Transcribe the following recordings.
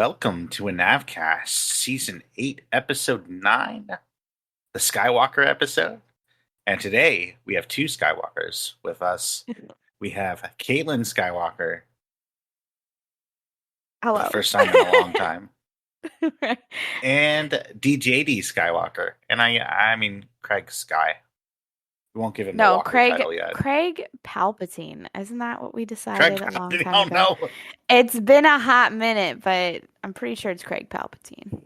Welcome to a Navcast, Season 8, Episode 9, the Skywalker episode. And today we have two Skywalkers with us. We have Caitlin Skywalker, for Hello. the first time in a long time, and DJD Skywalker. And I mean Craig Sky. We won't give him the No, Walker Craig title yet. Craig Palpatine. Isn't that what we Craig decided a long Palpatine. time Oh ago? no. It's been a hot minute, but I'm pretty sure it's Craig Palpatine.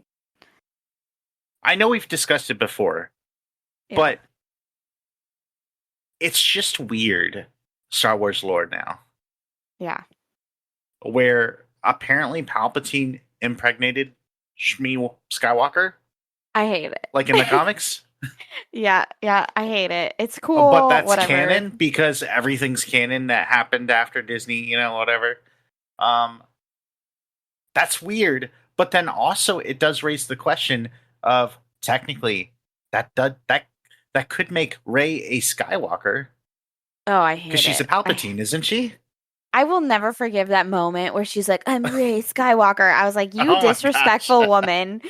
I know we've discussed it before, Yeah. but it's just weird Star Wars lore now, Yeah. where apparently Palpatine impregnated Shmi Skywalker, I hate it. like in the comics. Yeah, I hate it. It's cool, But that's whatever. canon because everything's canon that happened after Disney, whatever. That's weird. But then also it does raise the question of technically that could make Rey a Skywalker Oh, I hate it. because she's a Palpatine, isn't she? I will never forgive that moment where she's like, "I'm Rey Skywalker." I was like, "You Oh my disrespectful gosh. woman.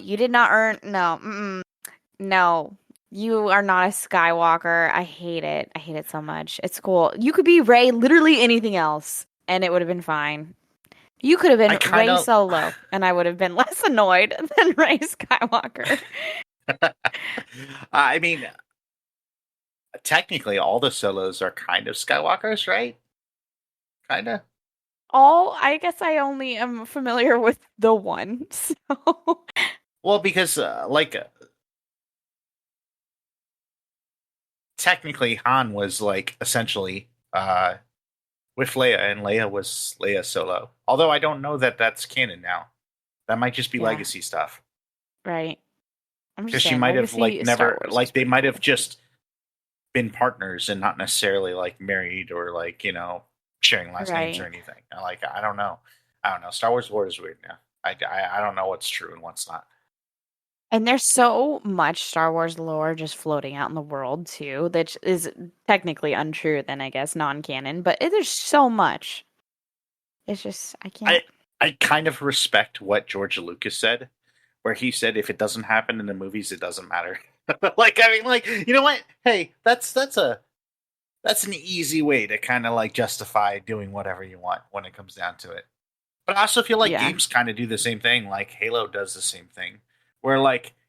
You did not earn no. You are not a Skywalker." I hate it. I hate it so much. It's cool. You could be Rey literally anything else and it would have been fine. You could have been Rey Solo and I would have been less annoyed than Rey Skywalker. I mean, technically all the Solos are kind of Skywalkers, right? Kind of. I guess I only am familiar with the one. So Well, because technically Han was essentially with Leia, and Leia was Leia Solo. Although I don't know that that's canon now. That might just be legacy stuff. Right. Because she might have never they might have just been partners and not necessarily married or sharing last names or anything. I don't know. Star Wars lore is weird now. I don't know what's true and what's not. And there's so much Star Wars lore just floating out in the world too, that is technically untrue then I guess non-canon, but there's so much. It's just I can't. I kind of respect what George Lucas said, where he said if it doesn't happen in the movies, it doesn't matter. You know what? Hey, that's an easy way to kind of justify doing whatever you want when it comes down to it. But I also feel like games kind of do the same thing. Like Halo does the same thing, where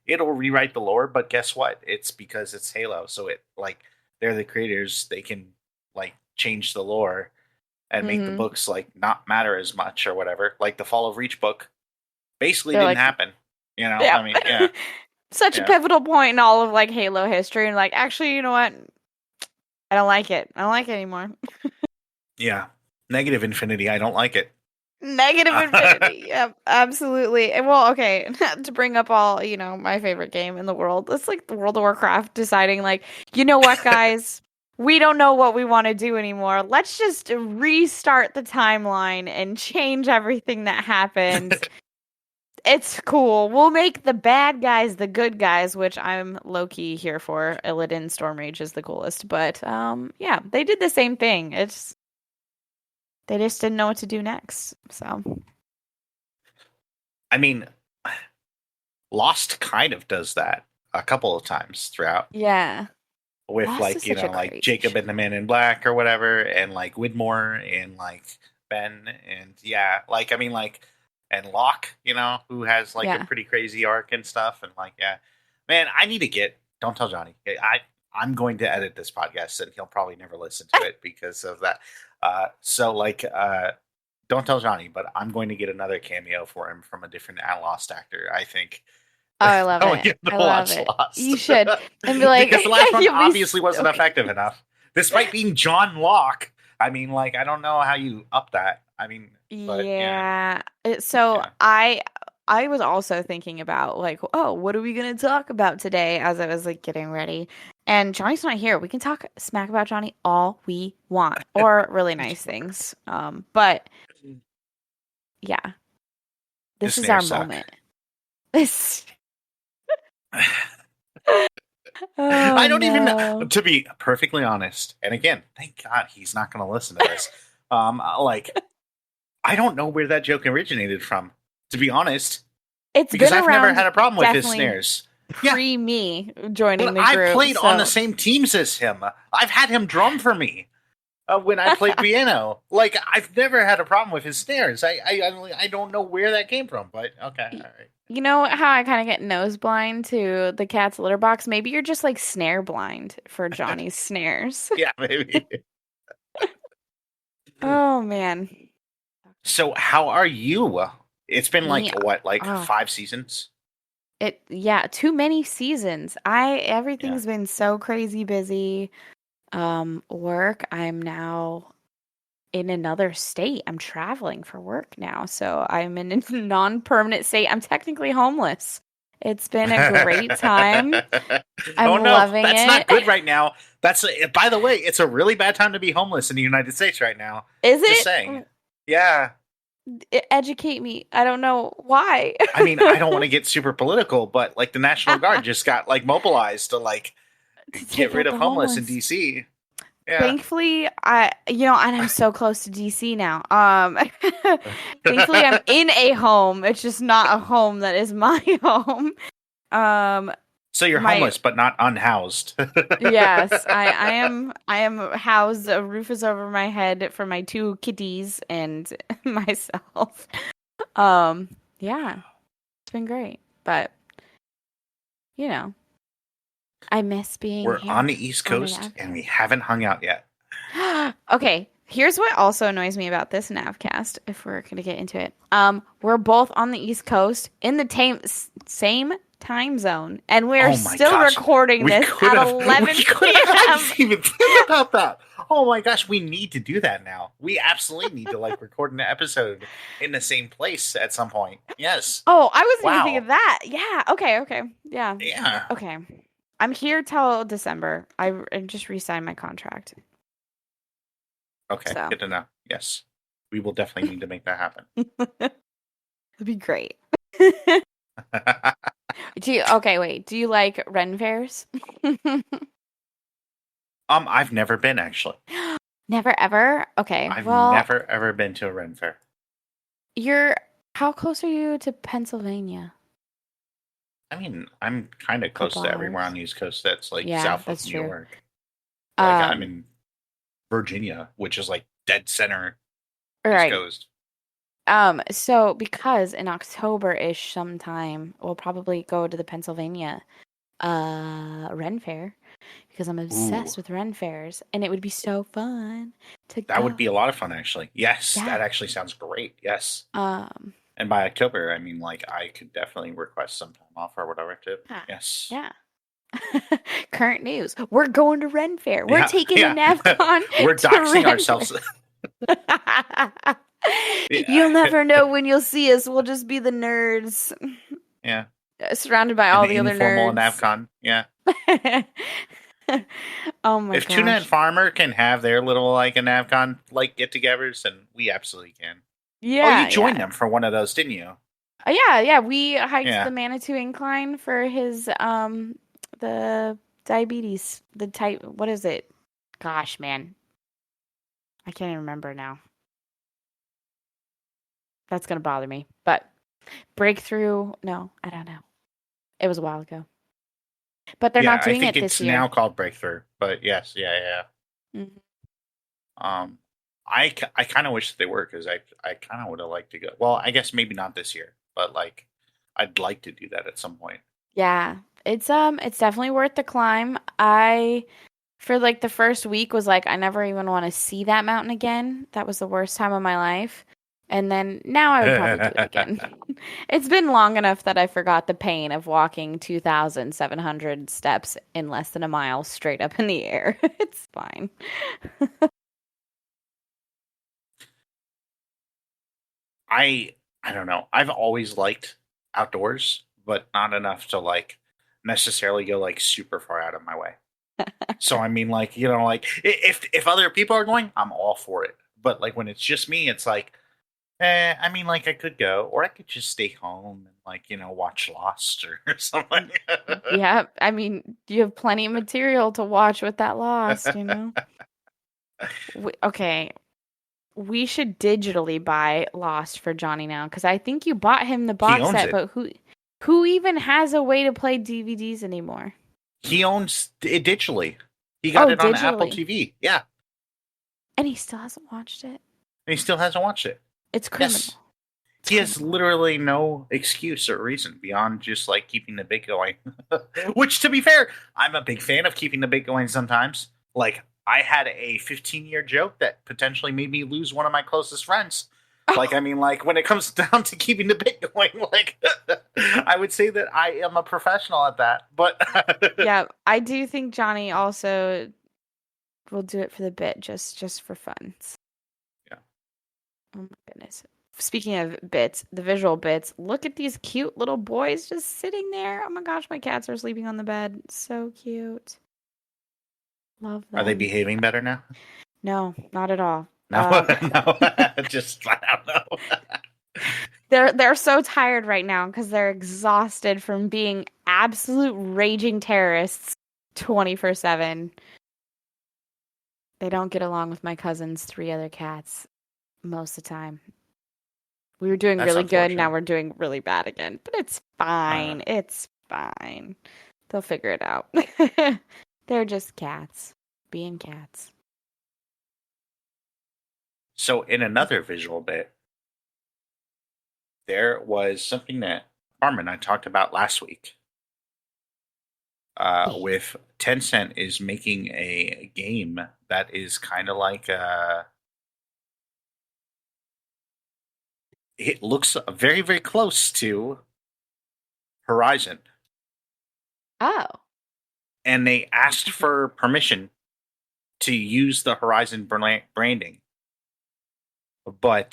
it'll rewrite the lore, but guess what? It's because it's Halo, so it they're the creators. They can change the lore and make the books not matter as much or whatever. Like the Fall of Reach book basically didn't happen. Yeah. I mean, yeah. Such a pivotal point in all of Halo history, and actually, you know what? I don't like it. I don't like it anymore. Yeah. Negative infinity. I don't like it. Negative infinity. Yep, absolutely. And well, okay, to bring up all, my favorite game in the world. It's like the World of Warcraft deciding you know what, guys? We don't know what we want to do anymore. Let's just restart the timeline and change everything that happened. It's cool. We'll make the bad guys the good guys, which I'm low-key here for. Illidan Stormrage is the coolest. But, yeah, they did the same thing. They just didn't know what to do next. So, I mean, Lost kind of does that a couple of times throughout. Yeah. With Jacob and the Man in Black or whatever, and Widmore and Ben and and Locke, who has a pretty crazy arc and stuff, and man, I need to get. Don't tell Johnny. I'm going to edit this podcast, and he'll probably never listen to it because of that. Don't tell Johnny, but I'm going to get another cameo for him from a different Lost actor. I think. Oh, I love it. I love it. Lost. You should. And be because the last one obviously wasn't effective enough. Despite being John Locke. I mean, I don't know how you up that. I mean, but, yeah. So I was also thinking about oh, what are we going to talk about today as I was getting ready. And Johnny's not here. We can talk smack about Johnny all we want or really nice things. But yeah. This is our moment. This I don't even know, to be perfectly honest. And again, thank God he's not going to listen to this. I don't know where that joke originated from. to be honest, It's because been I've never around had a problem with his definitely snares. Yeah, pre me joining but the I've group. played on the So same teams as him. I've had him drum for me when I played piano. Like I've never had a problem with his snares. I don't know where that came from, but okay, Y- all right. You know how I kind of get nose blind to the cat's litter box? Maybe you're just like snare blind for Johnny's snares. Yeah, maybe. Oh man. So how are you? It's been like Me, what, like oh, 5 seasons? yeah, too many seasons. Yeah. Everything's been so crazy busy. Work, I'm now in another state. I'm traveling for work now, so I'm in a non-permanent state. I'm technically homeless. It's been a great time. I'm Oh no, loving that's it. not good right now. By the way, it's a really bad time to be homeless in the United States right now. Is Just it? saying. Yeah. Educate me. I don't know why. I mean, I don't want to get super political, but like the National Guard just got like mobilized to like To get take rid out of the homeless in homeless. DC. Yeah. Thankfully, and I'm so close to DC now. Thankfully I'm in a home. It's just not a home that is my home. Um, So you're my homeless but not unhoused. Yes, I am housed. A roof is over my head for my two kitties and myself. Yeah, it's been great, but you know, I miss being We're on here the East on an Coast and we Navcast. haven't hung out yet. Okay, here's what also annoys me about this Navcast, if we're gonna get into it. We're both on the East Coast in the same time zone, and we're Oh my still gosh. recording We this could at have we 11 could have I p.m. didn't even think about that. Oh my gosh, we need to do that now. We absolutely need to like record an episode in the same place at some point. Yes. Oh, I wasn't even thinking Wow. that. Yeah. Okay. Okay. Yeah. Yeah. Okay. I'm here till December. I just re-signed my contract. Okay, So good to know. Yes. We will definitely need to make that happen. it'd be great. Okay, wait. Do you like Ren fairs? I've never been actually. Never ever? Okay. I've Well, never ever been to a Ren Fair. you're how close are you to Pennsylvania? I mean, I'm kind of close Couple to everywhere on hours. the East Coast that's like Yeah, south of that's New true. York. Like I'm Um, in Virginia, which is like dead center all East right. Coast. So because in October-ish sometime, we'll probably go to the Pennsylvania Ren Fair because I'm Ooh, obsessed with Ren Fairs and it would be so fun to that would go. be a lot of fun actually. Yes, Yeah. that actually sounds great. Yes. Um, And by October, I mean like I could definitely request some time off or whatever too. yeah. Yes. Yeah. Current news. We're going to Ren Fair. We're Yeah, taking a yeah. NavCon We're to doxing Ren Fair. ourselves. You'll Yeah. never know when you'll see us. We'll just be the nerds Yeah. surrounded by An all the other informal nerds. NavCon. Yeah. Oh my If Tuna and gosh. Farmer can have their little like a NavCon like get-togethers, then we absolutely can. Oh, you Yeah, joined yeah. them for one of those, didn't you? Yeah, yeah. We hiked the Yeah. Manitou Incline for his the diabetes, the type what is it? Gosh, man. I can't even remember now. That's gonna bother me. But breakthrough, no, I don't know. It was a while ago. But they're Yeah, not I doing think it this it's year. now called Breakthrough, but yes, yeah. Mhm. Um, I kind of wish that they were because I kind of would have liked to go. Well, I guess maybe not this year, but like I'd like to do that at some point. Yeah. It's definitely worth the climb. I for like the first week was like I never even want to see that mountain again. That was the worst time of my life. And then now I would probably do it again. It's been long enough that I forgot the pain of walking 2,700 steps in less than a mile straight up in the air. It's fine. I I don't know. I've always liked outdoors, but not enough to like necessarily go like super far out of my way. So I mean, like like if other people are going, I'm all for it. But like when it's just me, it's like, I mean, like I could go, or I could just stay home and like watch Lost or something. Yeah, I mean, you have plenty of material to watch with that Lost, you know? Okay. we should digitally buy Lost for Johnny now because I think you bought him the He box owns set, it. but who even has a way to play DVDs anymore? He owns it digitally. He got Oh, it on Apple digitally. TV. Yeah, And he still hasn't watched it. and he still hasn't watched it. It's criminal. Yes, It's he has criminal. literally no excuse or reason beyond just like keeping the bit going. Which, to be fair, I'm a big fan of keeping the bit going sometimes. Like, I had a 15-year joke that potentially made me lose one of my closest friends. Like, I mean, like, when it comes down to keeping the bit going, like, I would say that I am a professional at that. But Yeah, I do think Johnny also will do it for the bit, just for fun. yeah. Oh my goodness. Speaking of bits, the visual bits, look at these cute little boys just sitting there. Oh my gosh, my cats are sleeping on the bed. So cute. Love Are they them. behaving better now? No, not at all. No, no, just flat out no. They're so tired right now because they're exhausted from being absolute raging terrorists 24/7. They don't get along with my cousin's three other cats most of the time. We were doing That's really good, now unfortunate. we're doing really bad again. But it's Uh, fine. It's fine. They'll figure it out. They're just cats being cats. so, in another visual bit, there was something that Carmen and I talked about last week. With Tencent is making a game that is kind of like it looks very very close to Horizon, Oh. and they asked for permission to use the Horizon branding, but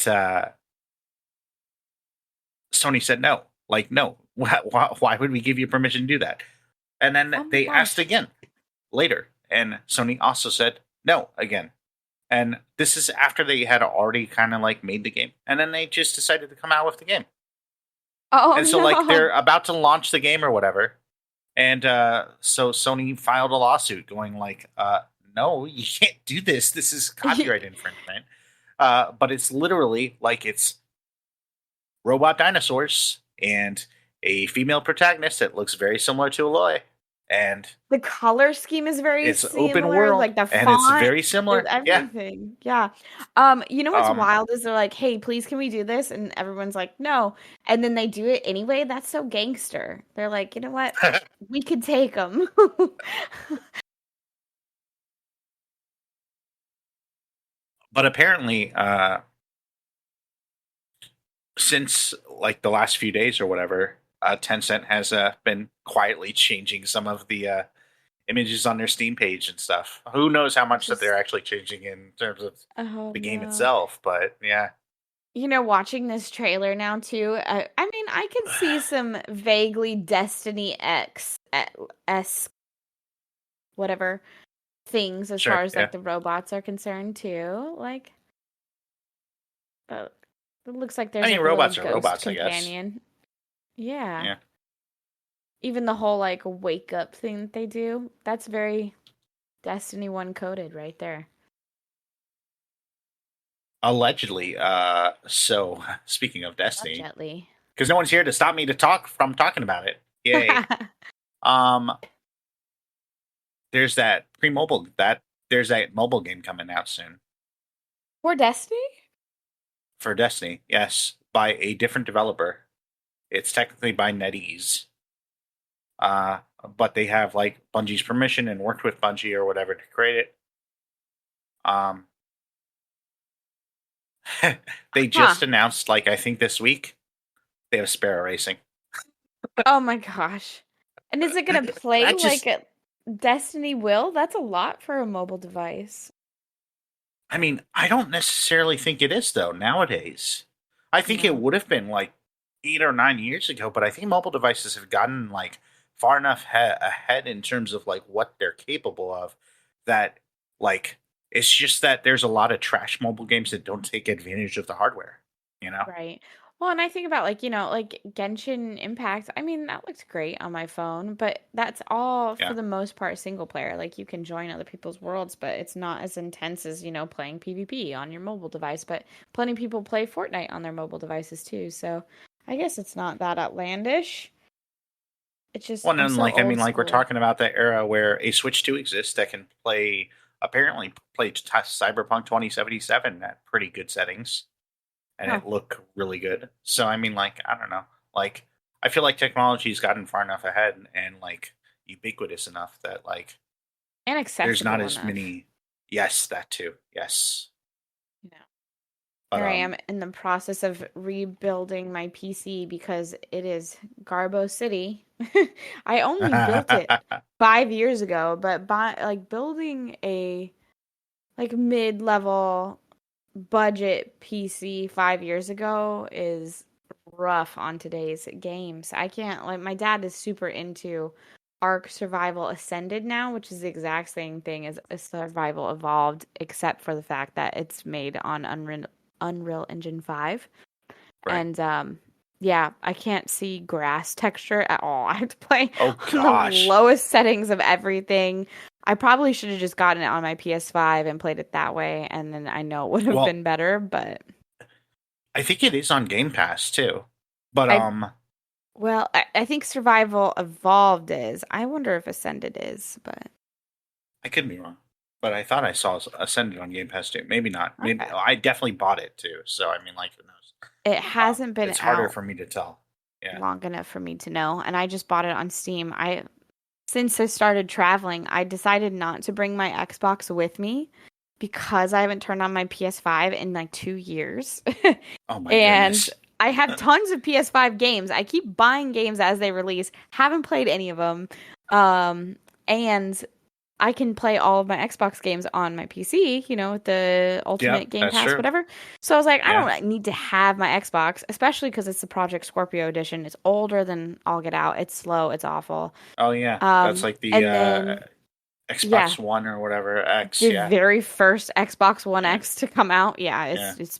Sony said no. Like, no, why would we give you permission to do that? And then Oh my they asked gosh. again later, and Sony also said no again. And this is after they had already kind of like made the game, and then they just decided to come out with the game. Oh And so like no. they're about to launch the game or whatever, and so Sony filed a lawsuit going like, no, you can't do this. This is copyright infringement. But it's literally like it's robot dinosaurs and a female protagonist that looks very similar to Aloy, and The color scheme is very it's open similar, world like the and it's font, very there's similar. Yeah. everything. Yeah. You know what's Um. wild is they're like, "Hey, please can we do this?" And everyone's like, "No." And then they do it anyway. That's so gangster. They're like, "You know what? We could take them." But apparently, since like the last few days or whatever, Tencent has been quietly changing some of the images on their Steam page and stuff. Who knows how much that Just, they're actually changing in terms of oh the game no. itself? But yeah, You know, watching this trailer now too, I mean, I can see some vaguely Destiny X esque whatever things as far sure, as yeah. like the robots are concerned too. Like, it looks like I there's mean, like a little robots are ghost robots, I guess. companion. Yeah. Yeah, Even the whole like wake up thing that they do, that's very Destiny 1 coded right there. allegedly. So speaking of Not Destiny, gently. because no one's here to stop me to talk from talking about it. Yay. Um, there's that pre-mobile that there's that mobile game coming out soon For Destiny? for Destiny. Yes, by a different developer. It's technically by NetEase. Uh, but they have like Bungie's permission and worked with Bungie or whatever to create it. Um, they Huh. just announced, like I think this week, they have Sparrow Racing. Oh my gosh. And is it gonna play That like just, a Destiny will? That's a lot for a mobile device. I mean, I don't necessarily think it is though nowadays. I think it No. would have been like 8 or 9 years ago, but I think mobile devices have gotten like far enough ahead in terms of like what they're capable of that like it's just that there's a lot of trash mobile games that don't take advantage of the hardware, you know? Right. Well, and I think about like, like Genshin Impact. I mean, that looks great on my phone, but that's all for Yeah. the most part single player. Like you can join other people's worlds, but it's not as intense as, playing PvP on your mobile device. But plenty of people play Fortnite on their mobile devices too. So I guess it's not that outlandish. It's just Well, I'm and then so like I old mean, like we're school. talking about the era where a Switch 2 exists that can apparently play Cyberpunk 2077 at pretty good settings, and Huh. it look really good. So I mean, like I don't know, like I feel like technology's gotten far enough ahead and like ubiquitous enough that like And there's not accessible as enough. many. Yes, that too. Yes, Yeah. but Here I am in the process of rebuilding my PC because it is Garbo City. I only built it 5 years ago, but building a mid-level budget PC 5 years ago is rough on today's games. I can't like my dad is super into Ark Survival Ascended now, which is the exact same thing as a Survival Evolved, except for the fact that it's made on Unreal Engine 5. right. And yeah, I can't see grass texture at all. I have to play Oh on the gosh. lowest settings of everything. I probably should have just gotten it on my PS5 and played it that way, and then I know it would have Well, been better, but I think it is on Game Pass too. But I I think Survival Evolved is. I wonder if Ascended is, but I could be wrong. But I thought I saw Ascended on Game Pass too. Maybe not. Maybe okay. I definitely bought it too. So I mean, like, who knows? It hasn't been It's harder out for me to tell. Yeah. long enough for me to know, and I just bought it on Steam. I Since I started traveling, I decided not to bring my Xbox with me because I haven't turned on my PS5 in like 2 years. Oh my And goodness. I have tons of PS5 games. I keep buying games as they release. Haven't played any of them. And I can play all of my Xbox games on my PC, with the Yep, Ultimate Game that's Pass, true. whatever. So I was like, I Yeah. don't need to have my Xbox, especially because it's the Project Scorpio edition. It's older than All Get Out. It's slow. It's awful. Oh yeah. That's like the And then yeah, Xbox One or whatever X. the Yeah. very first Xbox One Yeah. X to come out, yeah, Yeah. it's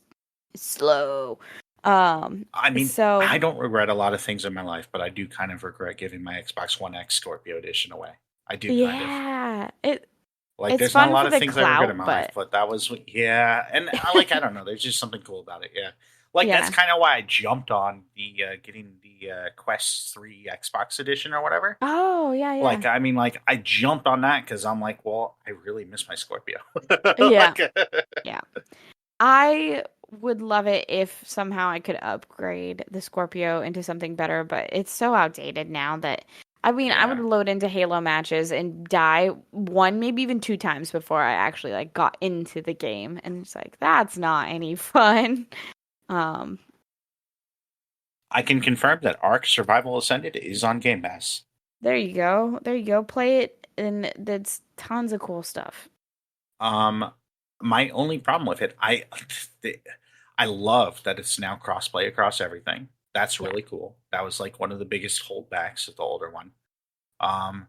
slow. Um, I mean, I so don't regret a lot of things in my life, but I do kind of regret giving my Xbox One X Scorpio Edition away. I do kind of. yeah, Like, it's there's not a fun lot for of the things I regret in clout, my life, but but that was, yeah. And I don't know, there's just something cool about it. Yeah. Like, that's yeah. kind of why I jumped on the getting the Quest 3 Xbox edition or whatever. Oh, yeah, yeah. Like, I mean, like, I jumped on that because I'm like, well, I really miss my Scorpio. Yeah, Like, yeah. I would love it if somehow I could upgrade the Scorpio into something better, but it's so outdated now that I mean, I would yeah. load into Halo matches and die one, maybe even two times before I actually like got into the game, and it's like that's not any fun. Um, I can confirm that Ark Survival Ascended is on Game Pass. there you go. There you go. Play it, and that's tons of cool stuff. Um, my only problem with it, I love that it's now crossplay across everything. That's Yeah. really cool. That was like one of the biggest holdbacks of the older one. Um,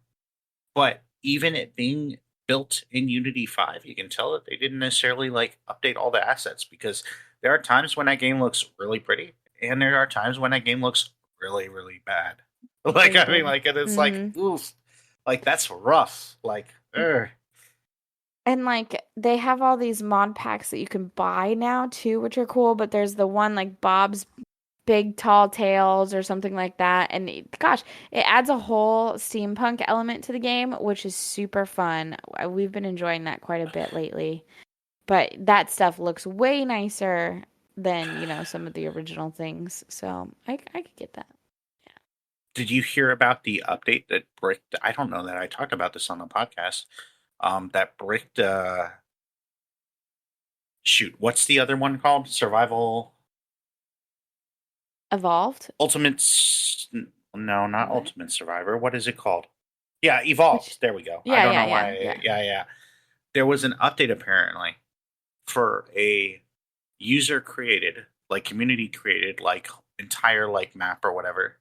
but even it being built in Unity 5, you can tell that they didn't necessarily like update all the assets because there are times when that game looks really pretty, and there are times when that game looks really, really bad. Like, I mean, Dated. like, and it's like, Hmm. oof, like that's rough. Like, And like they have all these mod packs that you can buy now too, which are cool. But there's the one like Bob's Big Tall Tales or something like that. And gosh, it adds a whole steampunk element to the game, which is super fun. We've been enjoying that quite a bit lately. But that stuff looks way nicer than, some of the original things. So I could get that. did you hear about the update that bricked? I don't know that I talked about this on the podcast. That bricked. Shoot, what's the other one called? Survival Evolved? Ultimate. No, not What? Ultimate Survivor. What is it called? Yeah, Evolved. Which? There we go. I Yeah, don't yeah, know yeah, why. yeah. Yeah, yeah. There was an update apparently for a user created, like community created, like entire like map or whatever.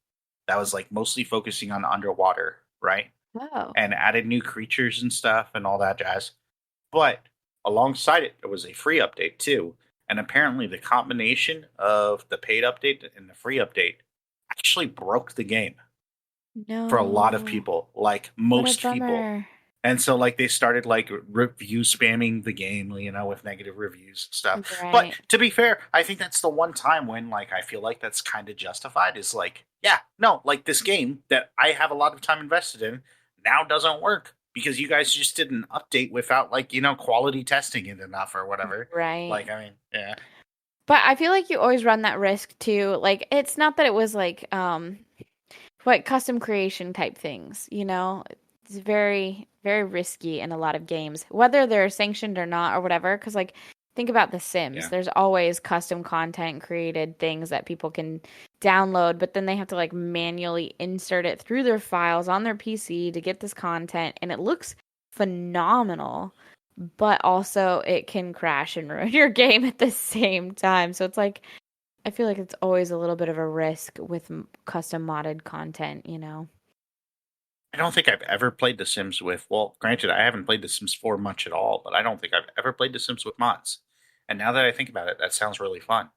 That was like mostly focusing on underwater, right? Oh. And added new creatures and stuff and all that jazz. But alongside it, there was a free update too And apparently, the combination of the paid update and the free update actually broke the game for a lot of No. people, like What a most people. bummer. And so, like, they started like review spamming the game, with negative reviews and stuff. But Right. to be fair, I think that's the one time when, like, I feel like that's kind of justified. Is like, yeah, no, like this game that I have a lot of time invested in now doesn't work because you guys just did an update without, like, quality testing it enough or whatever. Right. Like, I mean, yeah, But I feel like you always run that risk too. Like it's not that it was like custom creation type things, you know? It's very, very risky in a lot of games, whether they're sanctioned or not or whatever. Because, like, think about The Sims. yeah. There's always custom content created, things that people can download, but then they have to, like, manually insert it through their files on their PC to get this content. And it looks phenomenal, but also it can crash and ruin your game at the same time. So it's like, I feel like it's always a little bit of a risk with custom modded content, you know? I don't think I've ever played The Sims with. Well, granted, I haven't played The Sims 4 much at all, but I don't think I've ever played The Sims with mods. And now that I think about it, that sounds really fun.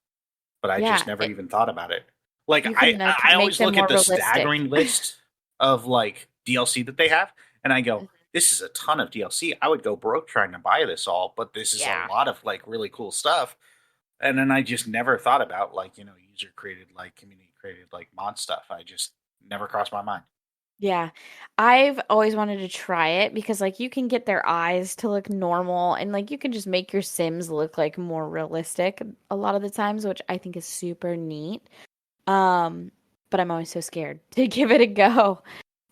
But I Yeah, just never even thought about it. Like, you I can like I make always them look more at the realistic. staggering list of like DLC that they have, and I go, Mhm. "This is a ton of DLC. I would go broke trying to buy this all, but this is a Yeah. lot of like really cool stuff." And then I just never thought about like user created like community created like mod stuff. I just never crossed my mind. Yeah. I've always wanted to try it because like you can get their eyes to look normal and like you can just make your Sims look like more realistic a lot of the times, which I think is super neat. Um, but I'm always so scared to give it a go.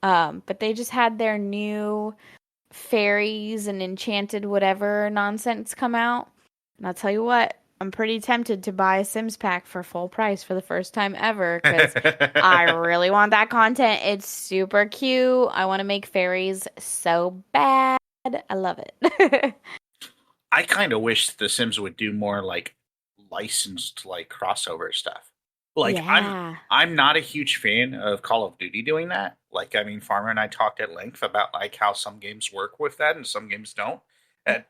But they just had their new fairies and enchanted whatever nonsense come out. And I'll tell you what, I'm pretty tempted to buy a Sims pack for full price for the first time ever because I really want that content. It's super cute. I want to make fairies so bad. I love it. I kind of wish The Sims would do more like licensed like crossover stuff. Like Yeah. I'm not a huge fan of Call of Duty doing that. Like I mean, Farmer and I talked at length about like how some games work with that and some games don't. And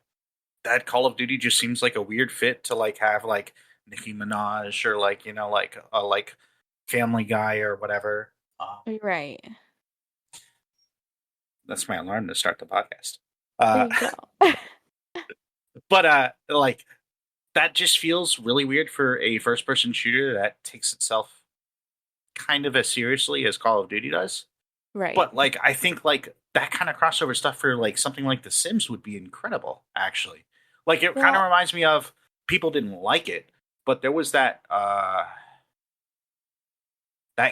that Call of Duty just seems like a weird fit to like have like Nicki Minaj or like like a like Family Guy or whatever. Right. That's my alarm to start the podcast. There Uh, you go. but like that just feels really weird for a first person shooter that takes itself kind of as seriously as Call of Duty does. Right. But like I think like that kind of crossover stuff for like something like The Sims would be incredible, actually. Like it kind of Well, reminds me of people didn't like it, but there was that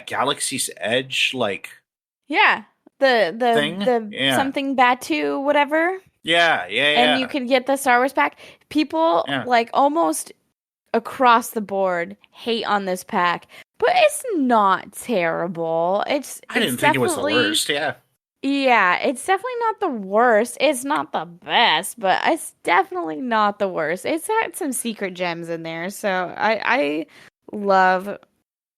Galaxy's Edge like yeah. The thing. Yeah. something Batu whatever. Yeah, yeah, And you yeah. can get the Star Wars pack. People Yeah. like almost across the board hate on this pack, but it's not terrible. I It's didn't think it was the definitely worst. Yeah. yeah, it's definitely not the worst. It's not the best, but it's definitely not the worst. It's had some secret gems in there. So I love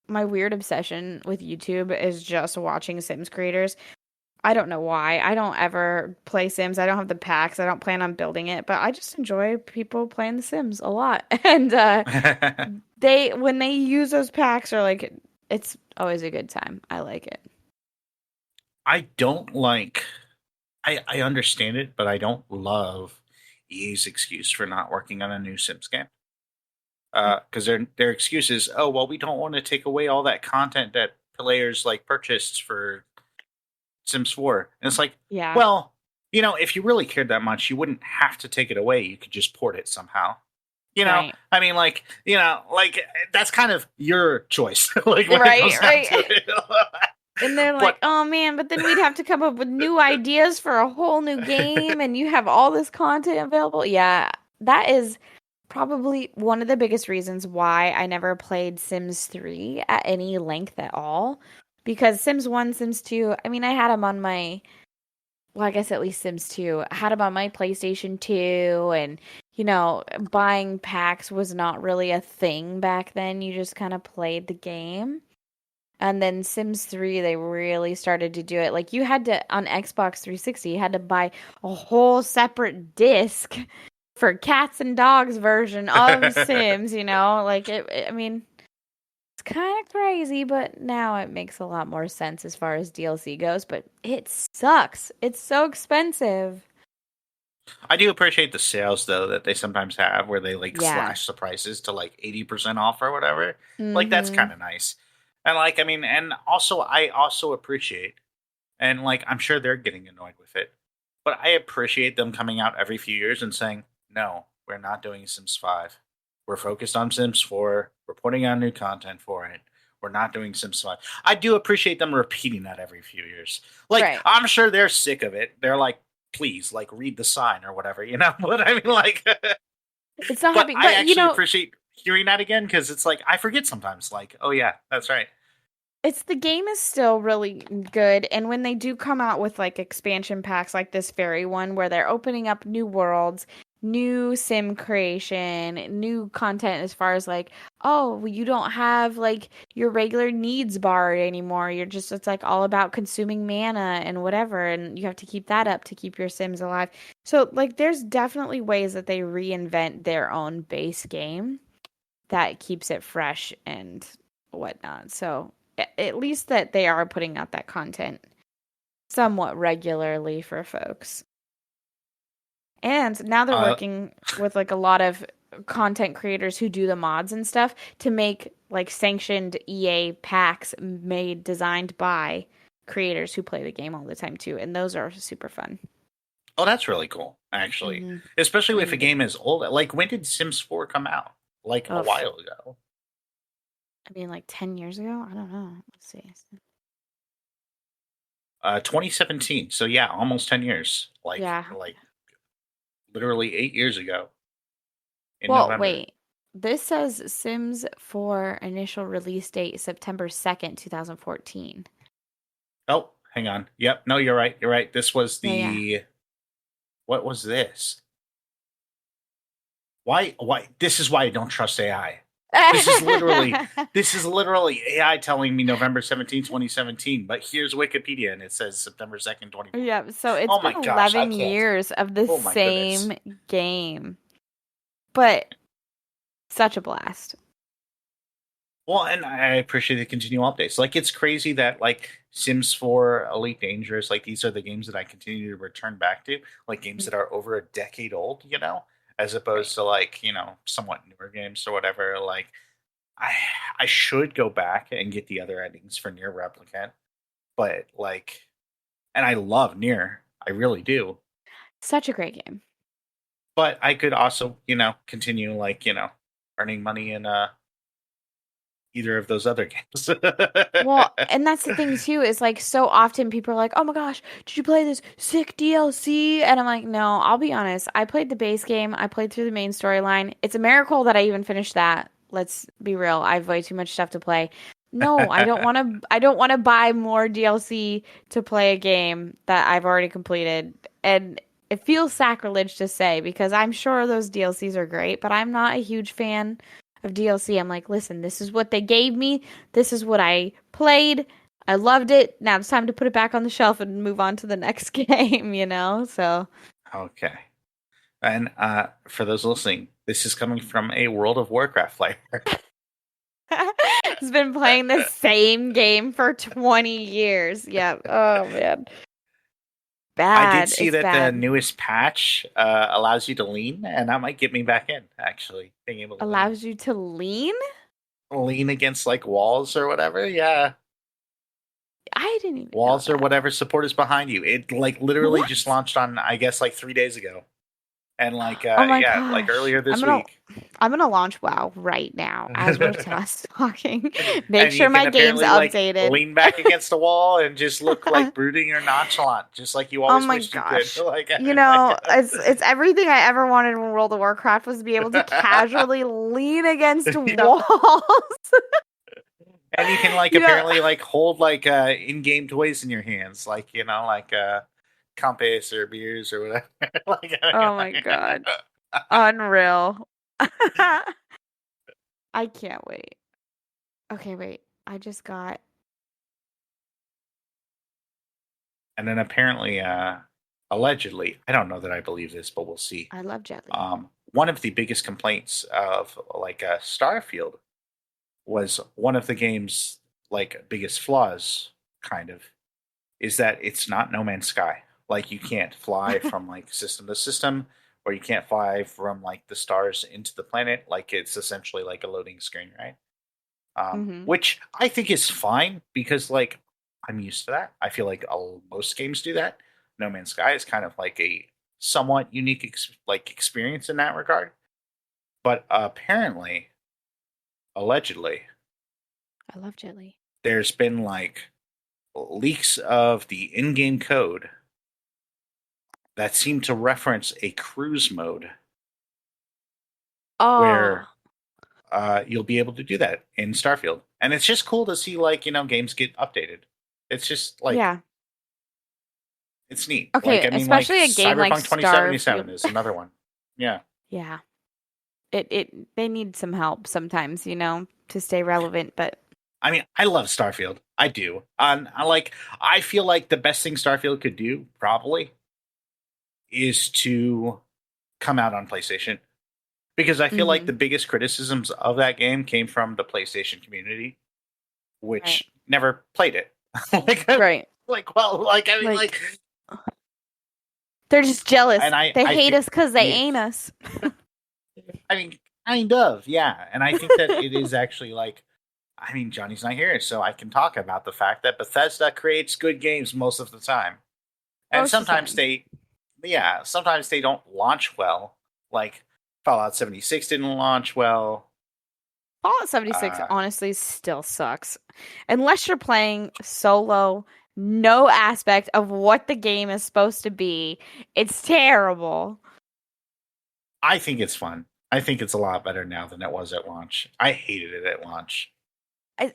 my weird obsession with YouTube is just watching Sims creators. I don't know why. I don't ever play Sims. I don't have the packs. I don't plan on building it, but I just enjoy people playing The Sims a lot. And they when they use those packs are like it's always a good time. I like it. I don't like I understand it, but I don't love EA's excuse for not working on a new Sims game. Because their excuse is, oh well, we don't want to take away all that content that players like purchased for Sims 4. And it's like, Yeah, well, if you really cared that much, you wouldn't have to take it away. You could just port it somehow. right. I mean, like, like that's kind of your choice. Like when it Right, comes down right. to it. And they're like, But "Oh man, but then we'd have to come up with new ideas for a whole new game and you have all this content available." Yeah, that is probably one of the biggest reasons why I never played Sims 3 at any length at all. Because Sims 1, Sims 2, I mean, I had them on my, well, I guess at least Sims 2, I had them on my PlayStation 2, and, buying packs was not really a thing back then. You just kind of played the game. And then Sims 3, they really started to do it. Like, you had to, on Xbox 360, you had to buy a whole separate disc for cats and dogs version of Sims, like I mean, it's kind of crazy, but now it makes a lot more sense as far as DLC goes, but it sucks. It's so expensive. I do appreciate the sales though that they sometimes have where they like Yeah. slash the prices to like 80% off or whatever. Like that's Mm-hmm. kind of nice. And like I mean, and also I also appreciate, and like I'm sure they're getting annoyed with it, but I appreciate them coming out every few years and saying, "No, we're not doing Sims 5. We're focused on Sims 4. We're putting out new content for it. We're not doing Sims 5." I do appreciate them repeating that every few years. Like Right. I'm sure they're sick of it. They're like, "Please, like read the sign or whatever," you know. But I mean, like, It's not but happy, I but actually appreciate hearing that again because it's like I forget sometimes. Like, oh yeah, that's right. it's the game is still really good, and when they do come out with like expansion packs like this fairy one where they're opening up new worlds, new sim creation, new content as far as like, oh, well, you don't have like your regular needs bar anymore. You're just it's like all about consuming mana and whatever, and you have to keep that up to keep your sims alive. So like there's definitely ways that they reinvent their own base game that keeps it fresh and whatnot. So at least that they are putting out that content somewhat regularly for folks. And now they're Uh, working with like a lot of content creators who do the mods and stuff to make like sanctioned EA packs designed by creators who play the game all the time too. And those are super fun. oh, that's really cool, actually. Mm-hmm. Especially if a Really good. game is old. Like, when did Sims 4 come out? Like a Oh, while ago. I mean, like 10 years ago? I don't know. Let's see. 2017. So yeah, almost 10 years. Yeah. Like literally 8 years ago in Well, November. wait. This says Sims 4 initial release date September 2nd, 2014. Oh, hang on. Yep. No, you're right. You're right. This was Yeah, yeah. the. What was this? Why? Why? This is why I don't trust AI. This is literally. This is literally AI telling me November 17th, 2017. But here's Wikipedia, and it says September 2nd, 2014. Yeah, so it's Oh been my gosh, I 11 can't. years of the Oh my goodness. same game. But such a blast. Well, and I appreciate the continual updates. Like, it's crazy that like Sims 4, Elite Dangerous, like these are the games that I continue to return back to, like games that are over a decade old, you know, as Right. opposed to like, you know, somewhat newer games or whatever. Like, I I should go back and get the other endings for Near Replicant, but like, and I love Near, I really do. Such a great game. But I could also, you know, continue like, you know, earning money in either of those other games. Well, and that's the thing too, is like so often people are like, "Oh my gosh, did you play this sick DLC?" And I'm like, "No, I'll be honest. I played the base game. I played through the main storyline. It's a miracle that I even finished that. Let's be real. I have way too much stuff to play. No, I don't want to buy more DLC to play a game that I've already completed. And it feels sacrilege to say because I'm sure those DLCs are great, but I'm not a huge fan of DLC. I'm like, listen, this is what they gave me. This is what I played. I loved it. Now it's time to put it back on the shelf and move on to the next game. So Okay. And for those listening, this is coming from a World of Warcraft player. it's been playing the same game for 20 years. Yeah. Oh man. I did Bad. see It's that the bad. newest patch allows you to lean, and that might get me back in. Actually, being able to Allows you to lean? lean against like walls or whatever. Yeah, I didn't even know walls or that. whatever support is behind you. It like literally just What? launched on I guess like 3 days ago, and like Oh my yeah, like gosh. earlier this week. I'm gonna launch WoW right now as we're just talking. Make And you sure can my game's apparently like updated. lean back against a wall and just look like brooding or nonchalant, just like you Oh always my wished you could. gosh. Like, It's everything I ever wanted in World of Warcraft was to be able to casually lean against yeah. walls. And you can like you know, apparently like hold like in-game toys in your hands, like you know, like compass or beers or whatever. Like, oh my god. Unreal. I can't wait. Okay, wait. I just got and then apparently allegedly, I don't know that I believe this, but we'll see. I love jelly. One of the biggest complaints of like Starfield was one of the game's like biggest flaws, kind of, is that it's not No Man's Sky. Like you can't fly from like system to system, or you can't fly from like the stars into the planet. Like it's essentially like a loading screen, right? Hmm. Which I think is fine because like I'm used to that. I feel like most games do that. No Man's Sky is kind of like a somewhat unique like experience in that regard. But apparently, allegedly, I love jelly. there's been like leaks of the in-game code that seem to reference a cruise mode Oh, where you'll be able to do that in Starfield, and it's just cool to see like games get updated. It's just like yeah. it's neat. Like Okay, I mean, like especially a game like Cyberpunk 2077 Starfield. is another one. Yeah, Yeah. It they need some help sometimes, to stay relevant, but I mean, I love Starfield. I do. I feel like the best thing Starfield could do probably is to come out on PlayStation because I feel like the mhm. biggest criticisms of that game came from the PlayStation community, Right. which never played it. Right. Like I mean, Like like, they're just jealous. and They I hate think, us because they yeah, ain't us. I mean, kind of, yeah, and I think that it is actually like, I mean, Johnny's not here, so I can talk about the fact that Bethesda creates good games most of the time, and Most of the time. sometimes they don't launch well. Like Fallout 76 didn't launch well. Fallout 76 Uh, honestly still sucks. Unless you're playing solo, no aspect of what the game is supposed to be. It's terrible. I think it's fun. I think it's a lot better now than it was at launch. I hated it at launch,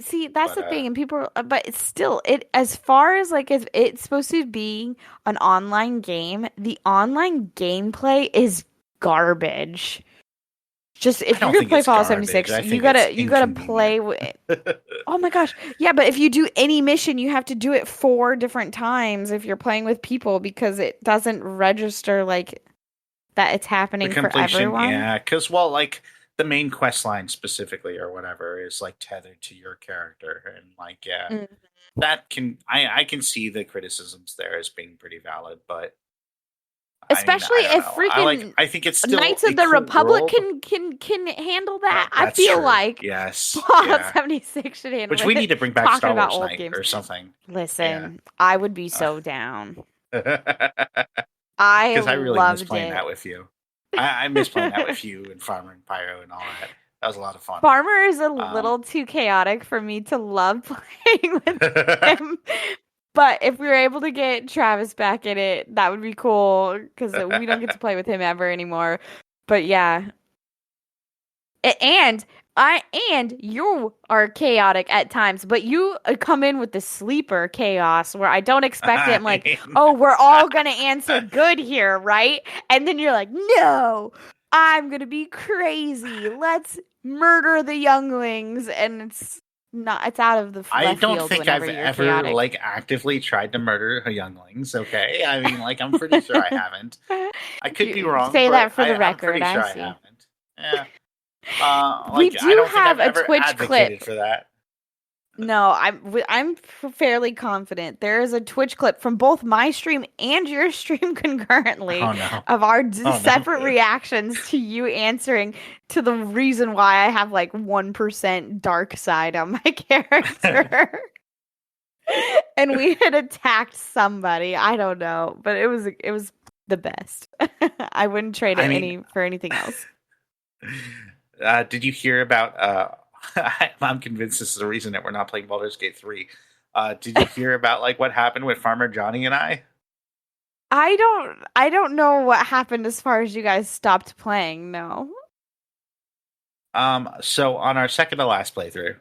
See, that's but the thing, and people, but it's still it as far as like if it's supposed to be an online game, the online gameplay is garbage. Just I if you're don't gonna think play it's Fallout garbage. 76, I you think it's gotta you gotta inconvenient. play with. Oh my gosh, yeah, but if you do any mission, you have to do it 4 different times if you're playing with people because it doesn't register like that it's The happening for completion, everyone. yeah, because well, like the main quest line specifically or whatever is like tethered to your character, and like yeah, Mm. that can I can see the criticisms there as being pretty valid, but I mean Especially I don't if know. freaking I think it's still Knights a of the cool Republic world. can handle that. I That's feel true. like Yes, Fallout yeah. 76 should handle Which we need it. to bring back Talking Star about Wars old Night games. or something. Yeah. Listen, I would be Uh, so down. Because I I really miss loved playing that it. with you. I miss playing that with you and Farmer and Pyro and all that. That was a lot of fun. Farmer is a Um, little too chaotic for me to love playing with him. But if we were able to get Travis back in it, that would be cool because we don't get to play with him ever anymore. But yeah, and and you are chaotic at times, but you come in with the sleeper chaos where I don't expect it. I'm like, I oh, we're all gonna answer good here, right? And then you're like, no, I'm gonna be crazy. Let's murder the younglings, and it's out of the I left don't field think whenever I've you're ever chaotic. like actively tried to murder a younglings. Okay, I mean, like I'm pretty sure I haven't. I could be You wrong, say but that for the I'm record, pretty I sure I see. haven't. Yeah. We Like I do don't think I've have a ever Twitch advocated clip. for that. No, I'm fairly confident there is a Twitch clip from both my stream and your stream concurrently Oh no. of our Oh no. separate reactions to you answering to the reason why I have like 1% dark side on my character. And we had attacked somebody. I don't know, but it was the best. I wouldn't trade I it mean, any for anything else. did you hear about? I'm convinced this is the reason that we're not playing Baldur's Gate 3. Did you hear about like what happened with Farmer Johnny and I? I don't know what happened as far as you guys stopped playing. No. So on our second to last playthrough,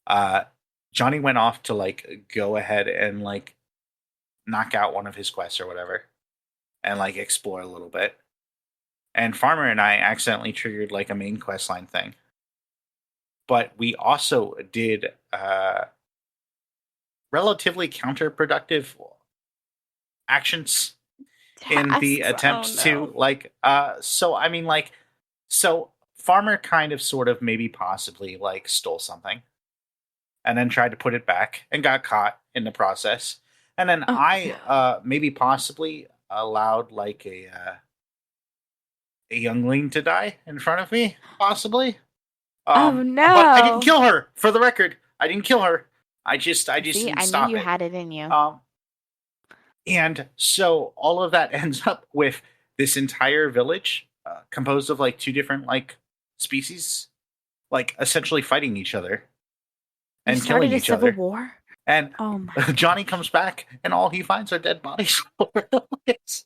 uh, Johnny went off to like go ahead and like knock out one of his quests or whatever, and like explore a little bit. And Farmer and I accidentally triggered like a main quest line thing, but we also did relatively counterproductive actions in the Tasks. Oh attempt to no. like so I mean like so farmer kind of sort of maybe possibly like stole something and then tried to put it back and got caught in the process. And then Oh I no. maybe possibly allowed like a youngling to die in front of me, possibly. Oh But I didn't no. kill her. For the record, I didn't kill her. I just See, didn't I knew stop you it. had it in you. Um, and so all of that ends up with this entire village composed of like two different like species, like essentially fighting each other You and started killing a each civil other. war? And Oh my Johnny gosh. comes back, and all he finds are dead bodies all over the place.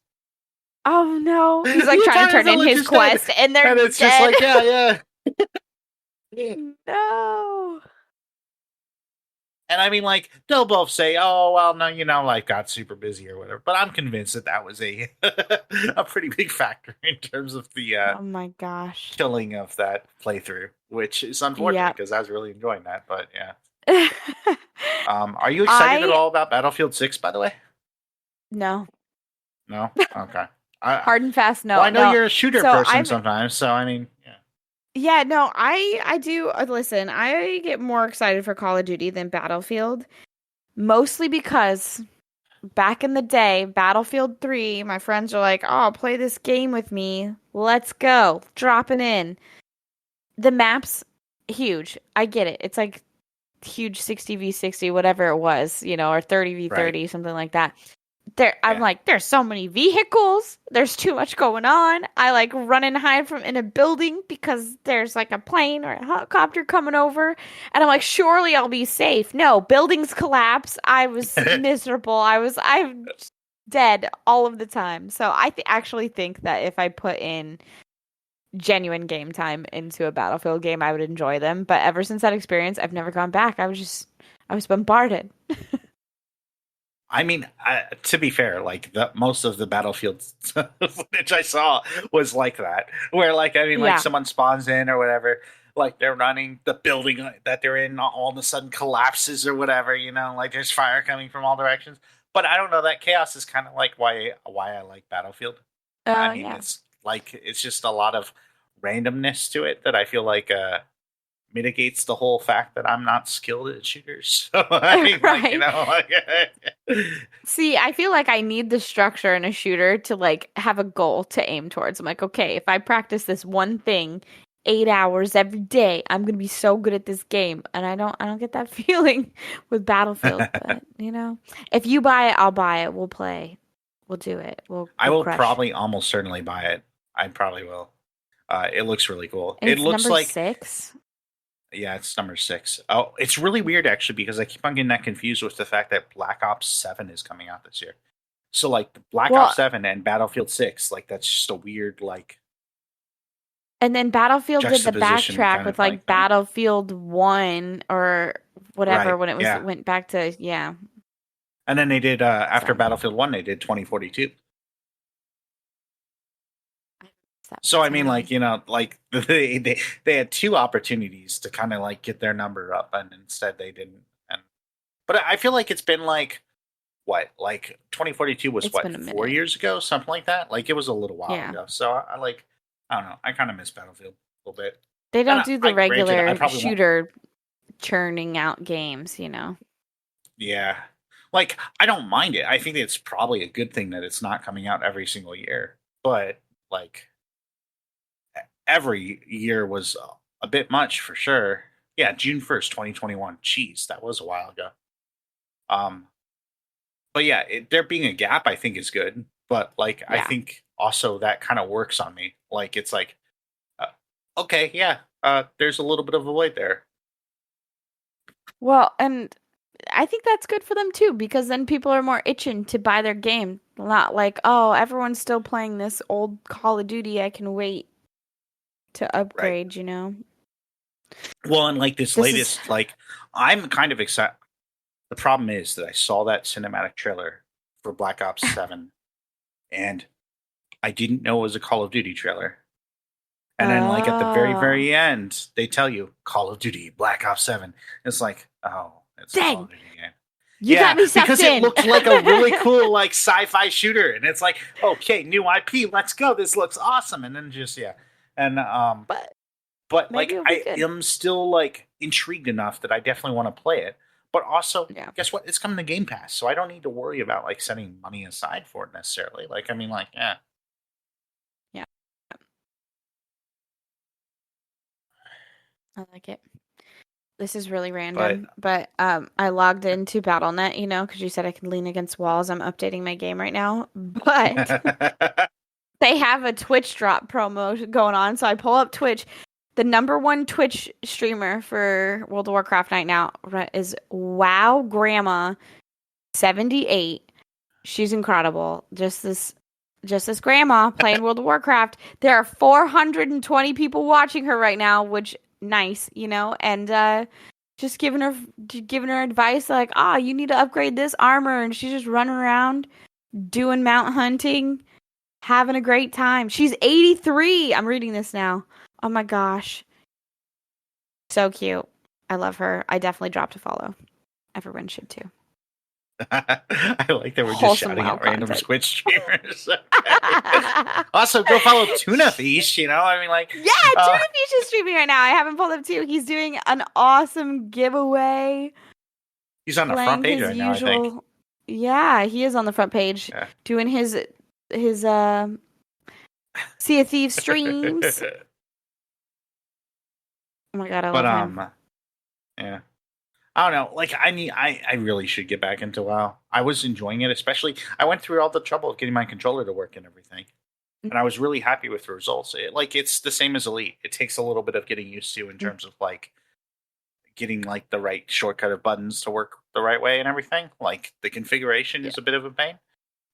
Oh no. He's like The trying to entire turn in village his is dead, quest and they're and it's just dead. like, yeah, yeah. No. And I mean, like, they'll both say, "Oh, well, no, life got super busy or whatever." But I'm convinced that that was a a pretty big factor in terms of the Oh my gosh. killing of that playthrough, which is unfortunate Yep. because I was really enjoying that. But yeah, are you excited at I all about Battlefield 6? By the way, no. no. Okay. I Hard and fast, Well, no, I know no. you're a shooter So person sometimes, so I mean, yeah. yeah, no, I do listen, I get more excited for Call of Duty than Battlefield, mostly because back in the day, Battlefield 3, my friends are like, "Oh, play this game with me. Let's go." Dropping in. The map's huge. I get it. It's like huge 60v60, whatever it was, or Right. 30v30, something like that. I'm Yeah. like, there's so many vehicles. There's too much going on. I like run and hide from in a building because there's like a plane or a helicopter coming over. And I'm like, surely I'll be safe. No, buildings collapse. I was miserable. I'm dead all of the time. So I actually think that if I put in genuine game time into a Battlefield game, I would enjoy them. But ever since that experience, I've never gone back. I was bombarded. I mean, to be fair, like most of the Battlefield footage I saw was like that, where like I mean, like Yeah. someone spawns in or whatever, like they're running, the building that they're in all of a sudden collapses or whatever, like there's fire coming from all directions. But I don't know, that chaos is kind of like why I like Battlefield. I mean, Yeah. it's just a lot of randomness to it that I feel like mitigates the whole fact that I'm not skilled at shooters. So I mean, like Right. like See, I feel like I need the structure in a shooter to like have a goal to aim towards. I'm like, okay, if I practice this one thing 8 hours every day, I'm gonna be so good at this game. And I don't get that feeling with Battlefield. But if you buy it, I'll buy it. We'll play. We'll do it. I We'll will crush. probably almost certainly buy it. I probably will. It looks really cool. And It it's looks number like, 6. yeah, it's number 6. Oh, it's really weird actually because I keep on getting that confused with the fact that Black Ops 7 is coming out this year. So like Black Well, Ops 7 and Battlefield 6, like that's just a weird like and then Battlefield did the juxtaposition backtrack kind with of like like thing. Battlefield 1 or whatever Right. when it was Yeah. went back to yeah. And then they did after So Battlefield 1 they did 2042. that So I mean, sorry. like like they had two opportunities to kind of like get their number up, and instead they didn't. And but I feel like it's been like what, like 2042 was It's what, been a 4 minute. years ago, something like that. Like it was a little while Yeah. ago. So I like, I don't know. I kind of miss Battlefield a little bit. They And don't do the I granted, I regular probably won't. shooter churning out games. Yeah, like I don't mind it. I think it's probably a good thing that it's not coming out every single year. But like every year was a bit much for sure. Yeah, June 1st, 2021. Jeez, that was a while ago. Um, but yeah, there being a gap, I think is good. But like, I Yeah. think also that kind of works on me. Like, it's like, uh, okay, yeah, there's a little bit of a void there. Well, and I think that's good for them too because then people are more itching to buy their game. Not like, oh, everyone's still playing this old Call of Duty. I can wait to Right. upgrade. Well, and like this This is latest, like, I'm kind of excited. The problem is that I saw that cinematic trailer for Black Ops 7 and I didn't know it was a Call of Duty trailer. And then, like, at the very, oh, very end, they tell you Call of Duty Black Ops 7. It's like, oh, it's a Call dang. of Duty game. You got Yeah, me sucked because it in. looked like a really cool like sci-fi shooter, and it's like, okay, new IP, let's go. This looks awesome, and then just yeah, and But but maybe like it'll be I good. am still like intrigued enough that I definitely want to play it. But also, Yeah. guess what? It's coming to Game Pass, so I don't need to worry about like setting money aside for it necessarily. Like, I mean, like, yeah, Yeah. I like it. This is really but random, but I logged into BattleNet, because you said I could lean against walls. I'm updating my game right now, but they have a Twitch drop promo going on. So I pull up Twitch. The number one Twitch streamer for World of Warcraft right now is Wow Grandma 78. She's incredible. Just this grandma playing World of Warcraft. There are 420 people watching her right now, which nice, and just giving her advice like, you need to upgrade this armor, and she's just running around doing mount hunting, having a great time. She's 83. I'm reading this now. Oh my gosh. So cute. I love her. I definitely dropped a follow. Everyone should too. I like that we're just Wholesome shouting WoW out random content. Twitch streamers. Also, go follow Tuna Fish. I mean, like, Yeah, uh, Tuna Fish is streaming right now. I haven't pulled up too. He's doing an awesome giveaway, he's on the front playing page his right now, I think. usual. Yeah, he is on the front page Yeah. doing his Sea of Thieves streams. Oh my god, I But love him. yeah. I don't know. Like, I really should get back into WoW. I was enjoying it, especially. I went through all the trouble of getting my controller to work and everything, and I was really happy with the results. It's the same as Elite. It takes a little bit of getting used to in terms of like getting like the right shortcut of buttons to work the right way and everything. Like the configuration Yeah. is a bit of a pain,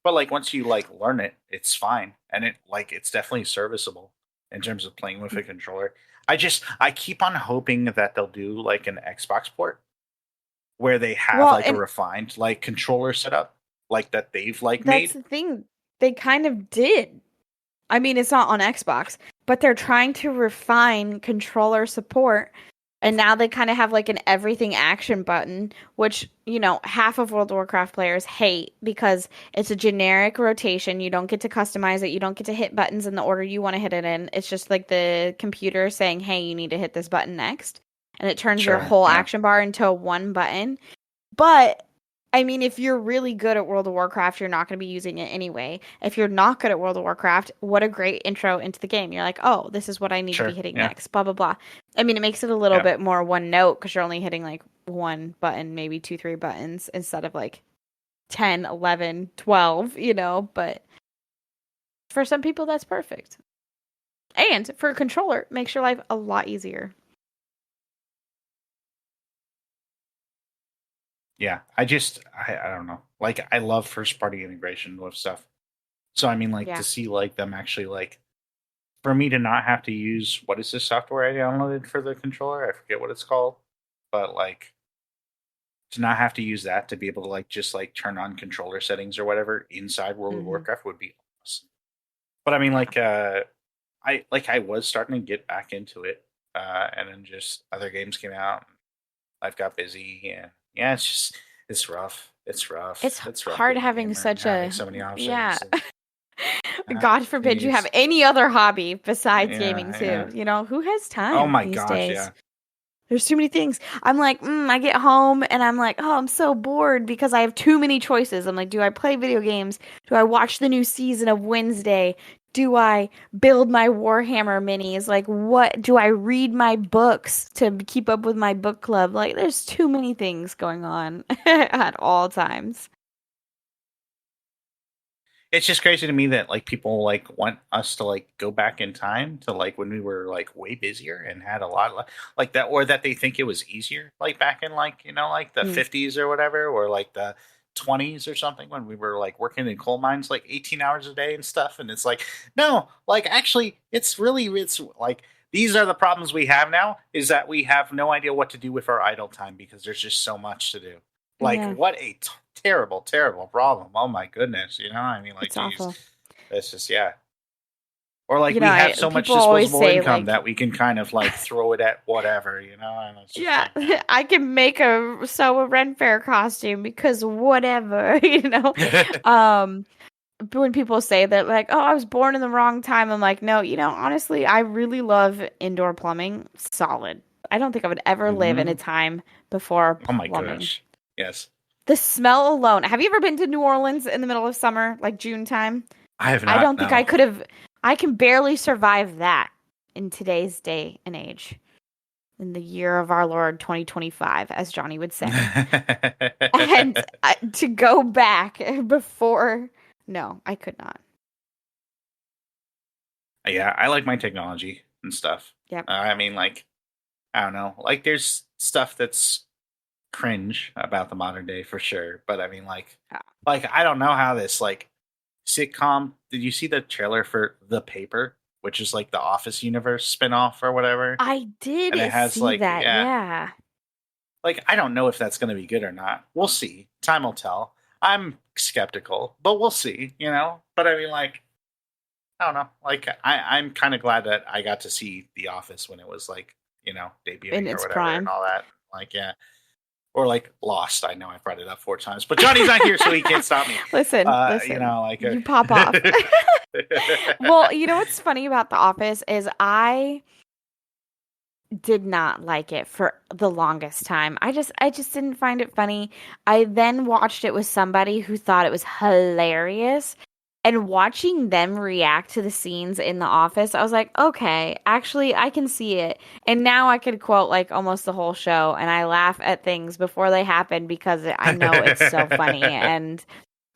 but like once you like learn it, it's fine, and it's definitely serviceable in terms of playing with a controller. I keep on hoping that they'll do like an Xbox port where they have Well, like a and refined like controller setup like that they've like that's made. the thing. They kind of did. I mean, it's not on Xbox, but they're trying to refine controller support. And now they kind of have like an everything action button, which, half of World of Warcraft players hate because it's a generic rotation. You don't get to customize it. You don't get to hit buttons in the order you want to hit it in. It's just like the computer saying, hey, you need to hit this button next. And it turns your Sure, whole yeah, action bar into one button. But I mean, if you're really good at World of Warcraft, you're not going to be using it anyway. If you're not good at World of Warcraft, what a great intro into the game. You're like, oh, this is what I need to be sure, hitting yeah, next, blah, blah, blah. I mean, it makes it a little yeah. bit more one note because you're only hitting like one button, maybe two, three buttons instead of like 10, 11, 12, but for some people, that's perfect. And for a controller, it makes your life a lot easier. Yeah, I don't know. Like I love first party integration with stuff. So I mean like Yeah. to see like them actually like for me to not have to use what is this software I downloaded for the controller? I forget what it's called. But like to not have to use that to be able to like just like turn on controller settings or whatever inside World of Mm-hmm. Warcraft would be awesome. But I mean Yeah. like I was starting to get back into it. And then just other games came out. Life got busy and yeah, it's rough. It's rough. It's It's rough hard being a having gamer and such having a, so many yeah. options. And, God forbid you have any other hobby besides gaming yeah, too. yeah. Who has Oh time my these gosh, days? yeah. There's too many things. I'm like, I get home and I'm like, oh, I'm so bored because I have too many choices. I'm like, do I play video games? Do I watch the new season of Wednesday? Do I build my Warhammer minis? Like, what? Do I read my books to keep up with my book club? Like, there's too many things going on at all times. It's just crazy to me that like people like want us to like go back in time to like when we were like way busier and had a lot like that, or that they think it was easier like back in like like the Mm. 50s or whatever, or like the 20s or something when we were like working in coal mines like 18 hours a day and stuff. And it's like, no, like actually it's like these are the problems we have now, is that we have no idea what to do with our idle time because there's just so much to do. Like Yeah, what a terrible, terrible problem. Oh my goodness. I mean, like, it's geez, awful. it's just, yeah. Or like we have so much people always disposable say income like, that we can kind of like throw it at whatever, you know? And it's just yeah, like, yeah. I can make a Ren Fair costume because whatever, you know. Um, but when people say that, like, oh, I was born in the wrong time, I'm like, no, honestly, I really love indoor plumbing. Solid. I don't think I would ever live in a Hmm. time before Oh my plumbing. gosh. Yes. The smell alone. Have you ever been to New Orleans in the middle of summer, like June time? I have I not, don't think I no. could have. I can barely survive that in today's day and age, in the year of our Lord 2025, as Johnny would say. And to go back before, no, I could not. Yeah, I like my technology and stuff. Yep. I mean, like, I don't know. Like, there's stuff that's cringe about the modern day for sure. But I mean, Yeah. like I don't know how this like sitcom. Did you see the trailer for The Paper, which is like the Office universe spinoff or whatever? I did And it has see like, that. yeah, Yeah. like I don't know if that's going to be good or not. We'll see. Time will tell. I'm skeptical, but we'll see. You know. But I mean, like, I don't know. Like, I'm kind of glad that I got to see The Office when it was like, In debuting or its whatever and prime. all that. Like, yeah. Or like Lost. I know I brought it up 4 times, but Johnny's not here, so he can't stop me. Listen, You listen. know, like You pop off. Well, you know what's funny about The Office is I did not like it for the longest time. I just didn't find it funny. I then watched it with somebody who thought it was hilarious. And watching them react to the scenes in the office, I was like, okay, actually I can see it. And now I could quote like almost the whole show and I laugh at things before they happen because I know it's so funny and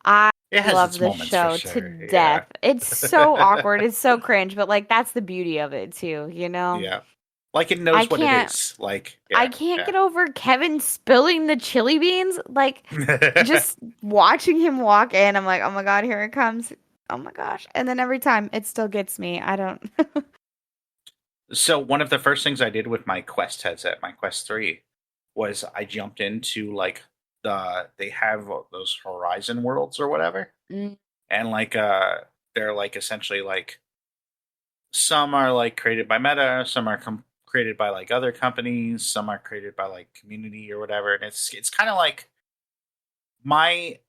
I it has love its the moments for show to sure. Yeah. death. It's so awkward, it's so cringe, but like that's the beauty of it too, you know? Yeah. Like it I knows what it can't is. Like, I yeah, can't yeah. get over Kevin spilling the chili beans. Like, just watching him walk in, I'm like, oh my God, here it comes. Oh my gosh. And then every time it still gets me. I don't. So one of the first things I did with my Quest headset, my Quest 3, was I jumped into like they have those Horizon worlds or whatever. Mm, And like they're like essentially like some are like created by Meta, some are created by like other companies, some are created by like community or whatever. And it's kind of like my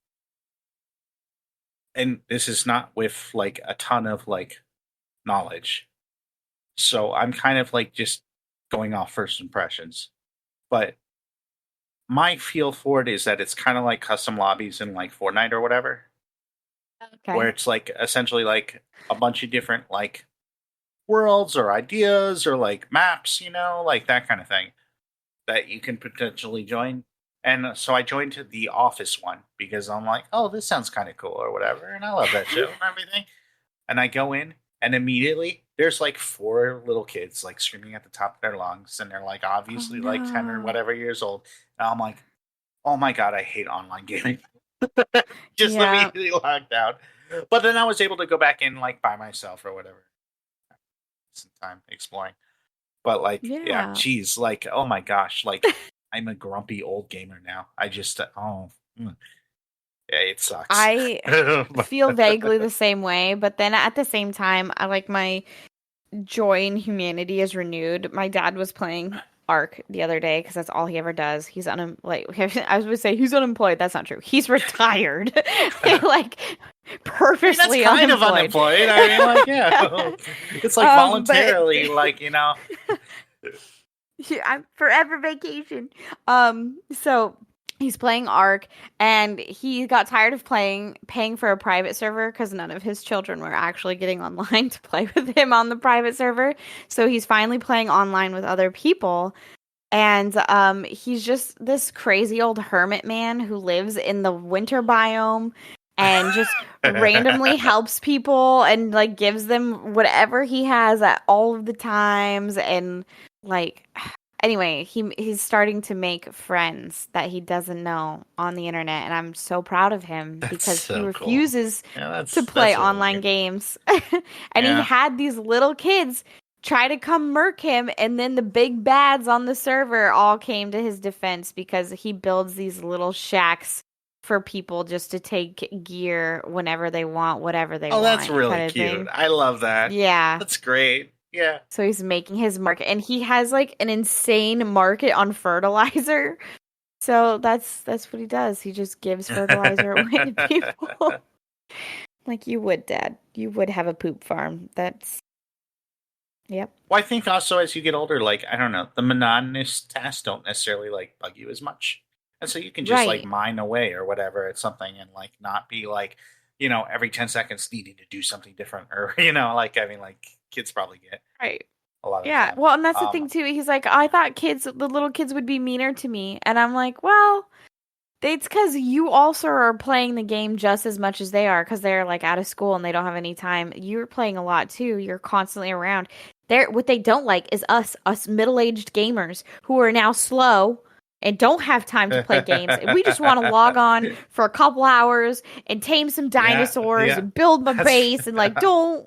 and this is not with like a ton of like knowledge. So I'm kind of like just going off first impressions. But my feel for it is that it's kind of like custom lobbies in like Fortnite or whatever, where okay. it's like essentially like a bunch of different like worlds or ideas or like maps, like that kind of thing that you can potentially join. And so I joined the Office one because I'm like, oh, this sounds kind of cool or whatever. And I love that show and everything. And I go in and immediately there's like 4 little kids like screaming at the top of their lungs. And they're like Oh obviously like 10 or no. whatever years old. And I'm like, oh my God, I hate online gaming. Just Yeah. immediately locked out. But then I was able to go back in like by myself or whatever. Some time exploring. But like, yeah, Yeah. geez, like, oh my gosh, like I'm a grumpy old gamer now. I just, yeah, it sucks. I feel vaguely the same way, but then at the same time, I like my joy in humanity is renewed. My dad was playing Ark the other day because that's all he ever does. He's like I was going to say he's unemployed. That's not true. He's retired, like I mean, that's purposely kind of unemployed. unemployed. I mean, like, yeah, it's like But voluntarily, like, yeah, I'm forever vacation. So he's playing Ark, and he got tired of paying for a private server because none of his children were actually getting online to play with him on the private server. So he's finally playing online with other people. And he's just this crazy old hermit man who lives in the winter biome and just randomly helps people and like gives them whatever he has at all of the times and like anyway, he's starting to make friends that he doesn't know on the internet and I'm so proud of him that's because he so cool. refuses Yeah, to that's play really online good. games. And he Yeah, had these little kids try to come murk him and then the big bads on the server all came to his defense because he builds these little shacks for people just to take gear whenever they want, whatever they Oh, that's want, really kind of cute. thing. I love that. Yeah. That's great. Yeah. So he's making his market, and he has like an insane market on fertilizer. So that's what he does. He just gives fertilizer away to people. Like you would, Dad. You would have a poop farm. That's yep. Well, I think also as you get older, like, I don't know, the monotonous tasks don't necessarily like bug you as much. And so you can just like Right. mine away or whatever at something and like not be like, every 10 seconds needing to do something different or, like, I mean, like kids probably get Right. a lot of the Yeah. time. Well, and that's the thing too. He's like, I thought the little kids would be meaner to me. And I'm like, well, it's because you also are playing the game just as much as they are because they're like out of school and they don't have any time. You're playing a lot too. You're constantly around. What they don't like is us middle-aged gamers who are now slow and don't have time to play games. And we just want to log on for a couple hours and tame some dinosaurs yeah. and build my That's base and like don't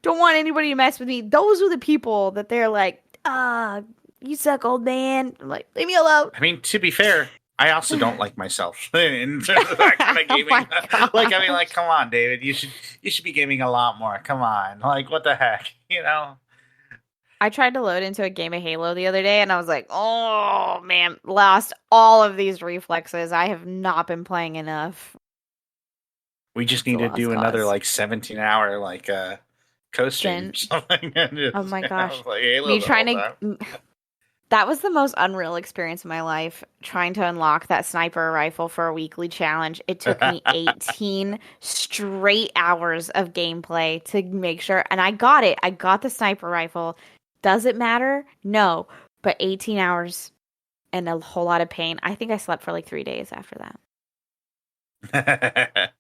want anybody to mess with me. Those are the people that they're like, you suck, old man. I'm like, leave me alone. I mean, to be fair, I also don't like myself in terms of that kind of Oh gaming. my Like, I mean, gosh. like, come on, David, you should be gaming a lot more. Come on, like, what the heck, I tried to load into a game of Halo the other day and I was like, oh man, lost all of these reflexes. I have not been playing enough. We just It's a need to lost do another cause. like 17-hour like co-stream or something. And Oh just, my gosh. play Halo Me the whole trying time. to. That was the most unreal experience of my life, trying to unlock that sniper rifle for a weekly challenge. It took me 18 straight hours of gameplay to make sure. And I got it. I got the sniper rifle. Does it matter? No. But 18 hours and a whole lot of pain. I think I slept for like 3 days after that.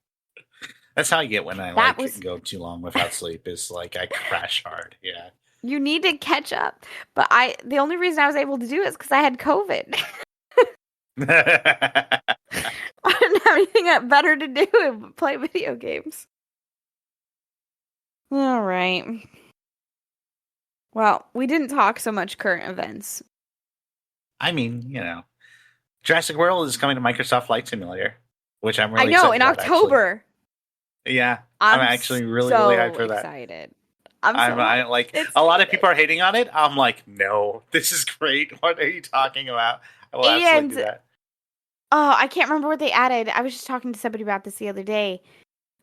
That's how I get when I That like was. go too long without sleep is like I crash hard. Yeah. You need to catch up. But the only reason I was able to do it is because I had COVID. I didn't have anything better to do but play video games. All right. Well, we didn't talk so much current events. I mean, Jurassic World is coming to Microsoft Flight Simulator, which I'm really I know, excited in about, actually. October. Yeah, I'm actually really, so really hyped for that. excited. I like excited. a lot of people are hating on it. I'm like, no, this is great. What are you talking about? I will absolutely do that. Oh, I can't remember what they added. I was just talking to somebody about this the other day.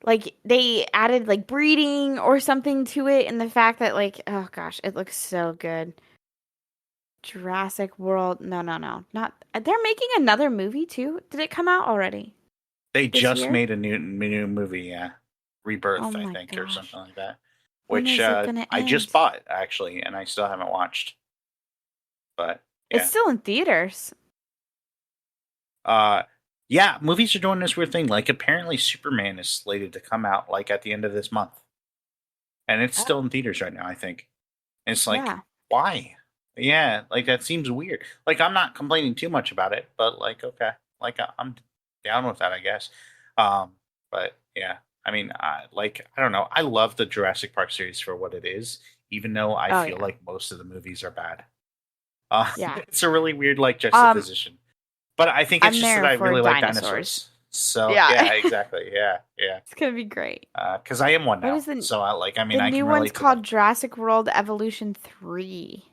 Like they added like breeding or something to it, and the fact that like, oh gosh, it looks so good. Jurassic World. No, not. They're making another movie too. Did it come out already? They This just year? made a new movie, yeah, Rebirth, Oh I my think, or gosh. something like that. When Which is it gonna I just end? bought actually, and I still haven't watched. But It's yeah, still in theaters. yeah, movies are doing this weird thing. Like apparently, Superman is slated to come out like at the end of this month, and it's still in theaters right now. I think. And it's like, Yeah. why? Yeah, like that seems weird. Like I'm not complaining too much about it, but like okay, like I'm down with that, I guess. But yeah, I mean, I don't know. I love the Jurassic Park series for what it is, even though I feel Yeah. like most of the movies are bad. Yeah. It's a really weird like juxtaposition. But I think it's I'm just that there I for really like dinosaurs. dinosaurs. So Yeah. yeah, exactly. Yeah. It's gonna be great. Because I am one What now. is the- So I The I new can one's relate to called them. Jurassic World Evolution 3.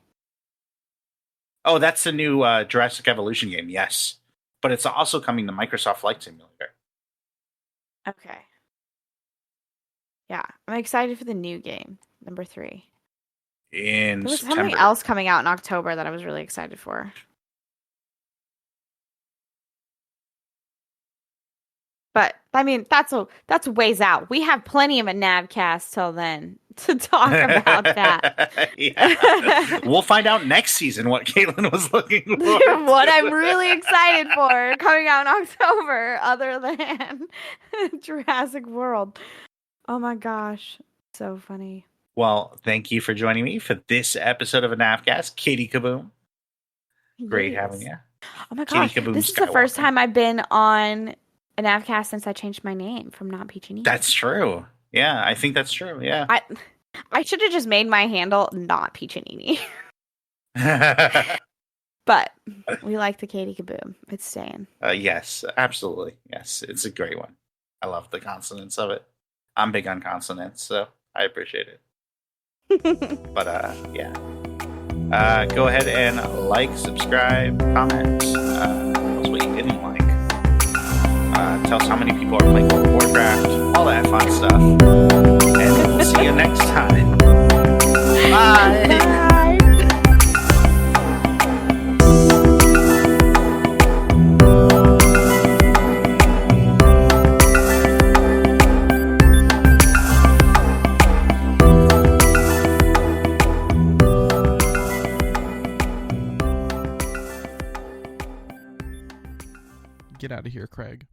Oh, that's the new Jurassic Evolution game, yes. But it's also coming to Microsoft Flight Simulator. Okay. Yeah, I'm excited for the new game, number 3. In There was September. something else coming out in October that I was really excited for. But I mean, that's a ways out. We have plenty of a Navcast till then to talk about that. Yeah. We'll find out next season what Caitlin was looking for. What I'm really excited for coming out in October, other than Jurassic World. Oh my gosh. So funny. Well, thank you for joining me for this episode of a Navcast. Katie Kaboom. Great having you. Oh my Katie gosh. Kaboom This is the first Skywalker. time I've been on a Navcast since I changed my name from Not Peach and Eating. That's true. Yeah, I think that's true. Yeah. I should have just made my handle Not Peach and Eating. But we like the Katie Kaboom. It's staying. Yes, absolutely. Yes, it's a great one. I love the consonants of it. I'm big on consonants, so I appreciate it. But yeah. Go ahead and like, subscribe, comment. Tell us what you didn't like. Tell us how many people are playing World of Warcraft. All that fun stuff. And we'll see you next time. Bye. Bye. Get out of here, Craig.